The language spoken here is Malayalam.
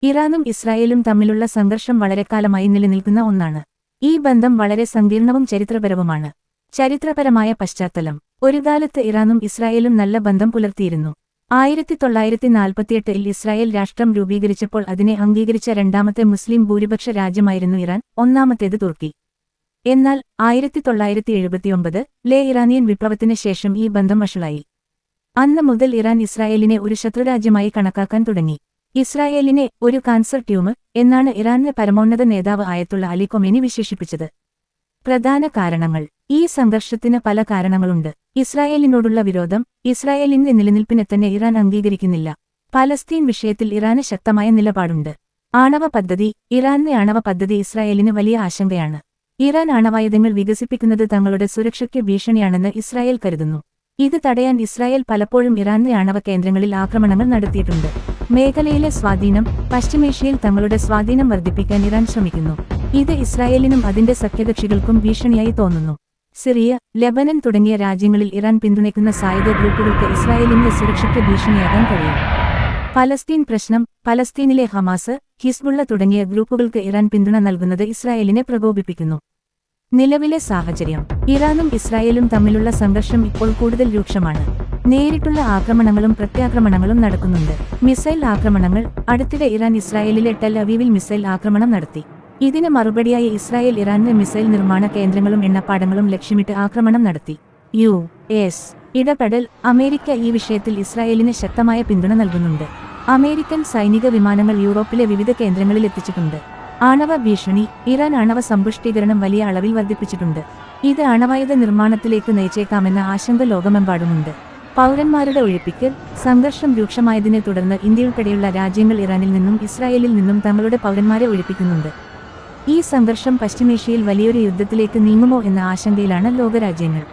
ഇറാനും ഇസ്രായേലും തമ്മിലുള്ള സംഘർഷം വളരെക്കാലമായി നിലനിൽക്കുന്ന ഒന്നാണ്. ഈ ബന്ധം വളരെ സങ്കീർണവും ചരിത്രപരവുമാണ്. ചരിത്രപരമായ പശ്ചാത്തലം: ഒരുകാലത്ത് ഇറാനും ഇസ്രായേലും നല്ല ബന്ധം പുലർത്തിയിരുന്നു. 1948-ൽ ഇസ്രായേൽ രാഷ്ട്രം രൂപീകരിച്ചപ്പോൾ അതിനെ അംഗീകരിച്ച രണ്ടാമത്തെ മുസ്ലിം ഭൂരിപക്ഷ രാജ്യമായിരുന്നു ഇറാൻ, ഒന്നാമത്തേത് തുർക്കി. എന്നാൽ 1979-ലെ ഇറാനിയൻ വിപ്ലവത്തിന് ശേഷം ഈ ബന്ധം വഷളായി. അന്ന് മുതൽ ഇറാൻ ഇസ്രായേലിനെ ഒരു ശത്രുരാജ്യമായി കണക്കാക്കാൻ തുടങ്ങി. ഇസ്രായേലിനെ ഒരു കാൻസർ ട്യൂമർ എന്നാണ് ഇറാന്റെ പരമോന്നത നേതാവ് ആയത്തുള്ള അലി ഖൊമേനി വിശേഷിപ്പിച്ചത്. പ്രധാന കാരണങ്ങൾ: ഈ സംഘർഷത്തിന് പല കാരണങ്ങളുണ്ട്. ഇസ്രായേലിനോടുള്ള വിരോധം: ഇസ്രായേലിന്റെ നിലനിൽപ്പിനെ തന്നെ ഇറാൻ അംഗീകരിക്കുന്നില്ല. പലസ്തീൻ വിഷയത്തിൽ ഇറാന് ശക്തമായ നിലപാടുണ്ട്. ആണവ പദ്ധതി: ഇറാന്റെ ആണവ പദ്ധതി ഇസ്രായേലിന് വലിയ ആശങ്കയാണ്. ഇറാൻ ആണവായുധങ്ങൾ വികസിപ്പിക്കുന്നത് തങ്ങളുടെ സുരക്ഷയ്ക്ക് ഭീഷണിയാണെന്ന് ഇസ്രായേൽ കരുതുന്നു. ഇത് തടയാൻ ഇസ്രായേൽ പലപ്പോഴും ഇറാന്റെ ആണവ കേന്ദ്രങ്ങളിൽ ആക്രമണങ്ങൾ നടത്തിയിട്ടുണ്ട്. മേഖലയിലെ സ്വാധീനം: പശ്ചിമേഷ്യയിൽ തങ്ങളുടെ സ്വാധീനം വർദ്ധിപ്പിക്കാൻ ഇറാൻ ശ്രമിക്കുന്നു. ഇത് ഇസ്രായേലിനും അതിന്റെ സഖ്യകക്ഷികൾക്കും ഭീഷണിയായി തോന്നുന്നു. സിറിയ, ലെബനൻ തുടങ്ങിയ രാജ്യങ്ങളിൽ ഇറാൻ പിന്തുണയ്ക്കുന്ന സായുധ ഗ്രൂപ്പുകൾക്ക് ഇസ്രായേലിന്റെ സുരക്ഷയ്ക്ക് ഭീഷണിയാകാൻ കഴിയും. പലസ്തീൻ പ്രശ്നം: പലസ്തീനിലെ ഹമാസ്, ഹിസ്ബുള്ള തുടങ്ങിയ ഗ്രൂപ്പുകൾക്ക് ഇറാൻ പിന്തുണ നൽകുന്നത് ഇസ്രായേലിനെ പ്രകോപിപ്പിക്കുന്നു. നിലവിലെ സാഹചര്യം: ഇറാനും ഇസ്രായേലും തമ്മിലുള്ള സംഘർഷം ഇപ്പോൾ കൂടുതൽ രൂക്ഷമാണ്. നേരിട്ടുള്ള ആക്രമണങ്ങളും പ്രത്യാക്രമണങ്ങളും നടക്കുന്നുണ്ട്. മിസൈൽ ആക്രമണങ്ങൾ: അടുത്തിടെ ഇറാൻ ഇസ്രായേലിലെ ടെൽ അവീവിൽ മിസൈൽ ആക്രമണം നടത്തി. ഇതിന് മറുപടിയായി ഇസ്രായേൽ ഇറാന്റെ മിസൈൽ നിർമ്മാണ കേന്ദ്രങ്ങളും എണ്ണപ്പാടങ്ങളും ലക്ഷ്യമിട്ട് ആക്രമണം നടത്തി. യു.എസ്. ഇടപെടൽ: അമേരിക്ക ഈ വിഷയത്തിൽ ഇസ്രായേലിന് ശക്തമായ പിന്തുണ നൽകുന്നുണ്ട്. അമേരിക്കൻ സൈനിക വിമാനങ്ങൾ യൂറോപ്പിലെ വിവിധ കേന്ദ്രങ്ങളിൽ എത്തിച്ചിട്ടുണ്ട്. ആണവ ഭീഷണി: ഇറാൻ ആണവ സമ്പുഷ്ടീകരണം വലിയ അളവിൽ വർദ്ധിപ്പിച്ചിട്ടുണ്ട്. ഇത് ആണവായുധ നിർമ്മാണത്തിലേക്ക് നയിച്ചേക്കാമെന്ന ആശങ്ക ലോകമെമ്പാടുമുണ്ട്. പൗരന്മാരുടെ ഒഴിപ്പിക്കൽ: സംഘർഷം രൂക്ഷമായതിനെ തുടർന്ന് ഇന്ത്യയുൾപ്പെടെയുള്ള രാജ്യങ്ങൾ ഇറാനിൽ നിന്നും ഇസ്രായേലിൽ നിന്നും തങ്ങളുടെ പൗരന്മാരെ ഒഴിപ്പിക്കുന്നുണ്ട്. ഈ സംഘർഷം പശ്ചിമേഷ്യയിൽ വലിയൊരു യുദ്ധത്തിലേക്ക് നീങ്ങുമോ എന്ന ആശങ്കയിലാണ് ലോകരാജ്യങ്ങൾ.